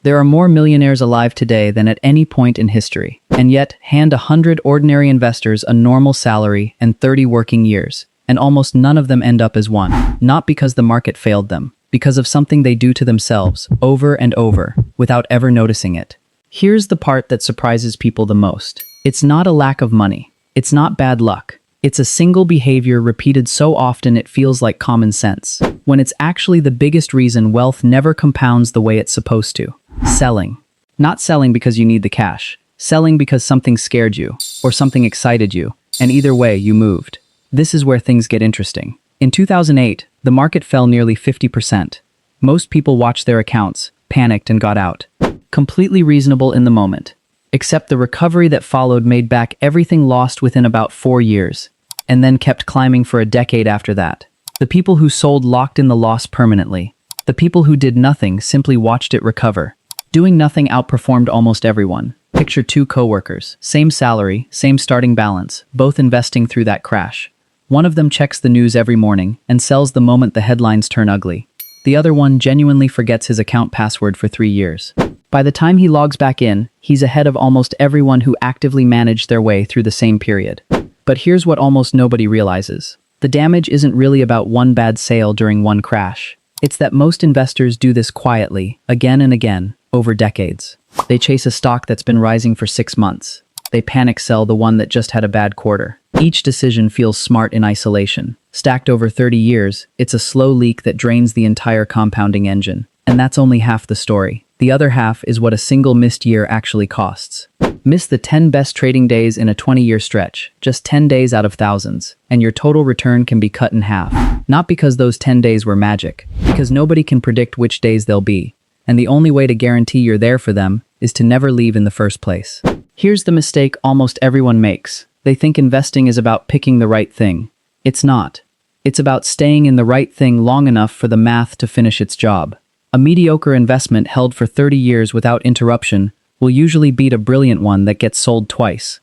There are more millionaires alive today than at any point in history. And yet, hand 100 ordinary investors a normal salary and 30 working years, and almost none of them end up as one. Not because the market failed them, because of something they do to themselves, over and over, without ever noticing it. Here's the part that surprises people the most. It's not a lack of money. It's not bad luck. It's a single behavior repeated so often it feels like common sense, when it's actually the biggest reason wealth never compounds the way it's supposed to. Selling. Not selling because you need the cash. Selling because something scared you, or something excited you, and either way, you moved. This is where things get interesting. In 2008, the market fell nearly 50%. Most people watched their accounts, panicked, and got out. Completely reasonable in the moment. Except the recovery that followed made back everything lost within about 4 years, and then kept climbing for a decade after that. The people who sold locked in the loss permanently. The people who did nothing simply watched it recover. Doing nothing outperformed almost everyone. Picture two coworkers, same salary, same starting balance, both investing through that crash. One of them checks the news every morning and sells the moment the headlines turn ugly. The other one genuinely forgets his account password for 3 years. By the time he logs back in, he's ahead of almost everyone who actively managed their way through the same period. But here's what almost nobody realizes. The damage isn't really about one bad sale during one crash. It's that most investors do this quietly, again and again, over decades. They chase a stock that's been rising for 6 months. They panic sell the one that just had a bad quarter. Each decision feels smart in isolation. Stacked over 30 years, it's a slow leak that drains the entire compounding engine. And that's only half the story. The other half is what a single missed year actually costs. Miss the 10 best trading days in a 20-year stretch, just 10 days out of thousands, and your total return can be cut in half. Not because those 10 days were magic, because nobody can predict which days they'll be, and the only way to guarantee you're there for them is to never leave in the first place. Here's the mistake almost everyone makes. They think investing is about picking the right thing. It's not. It's about staying in the right thing long enough for the math to finish its job. A mediocre investment held for 30 years without interruption will usually beat a brilliant one that gets sold twice.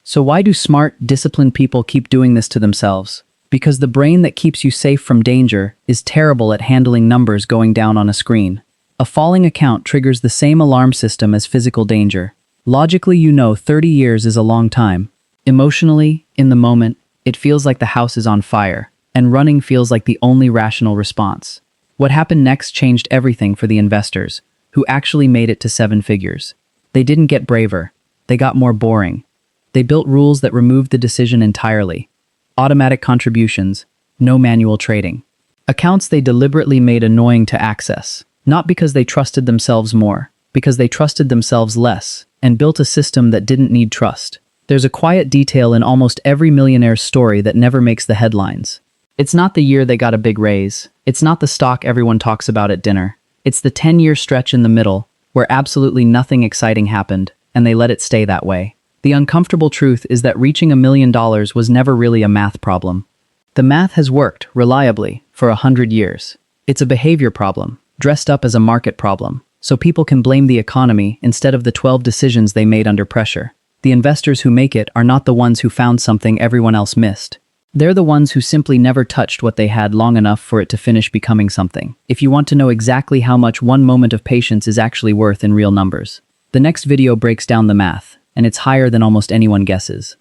So why do smart, disciplined people keep doing this to themselves? Because the brain that keeps you safe from danger is terrible at handling numbers going down on a screen. A falling account triggers the same alarm system as physical danger. Logically, you know 30 years is a long time. Emotionally, in the moment, it feels like the house is on fire, and running feels like the only rational response. What happened next changed everything for the investors, who actually made it to 7 figures. They didn't get braver. They got more boring. They built rules that removed the decision entirely. Automatic contributions, no manual trading. Accounts they deliberately made annoying to access, not because they trusted themselves more, because they trusted themselves less, and built a system that didn't need trust. There's a quiet detail in almost every millionaire's story that never makes the headlines. It's not the year they got a big raise. It's not the stock everyone talks about at dinner. It's the 10-year stretch in the middle, where absolutely nothing exciting happened, and they let it stay that way. The uncomfortable truth is that reaching $1 million was never really a math problem. The math has worked, reliably, for 100 years. It's a behavior problem, dressed up as a market problem, so people can blame the economy instead of the 12 decisions they made under pressure. The investors who make it are not the ones who found something everyone else missed. They're the ones who simply never touched what they had long enough for it to finish becoming something. If you want to know exactly how much one moment of patience is actually worth in real numbers, the next video breaks down the math, and it's higher than almost anyone guesses.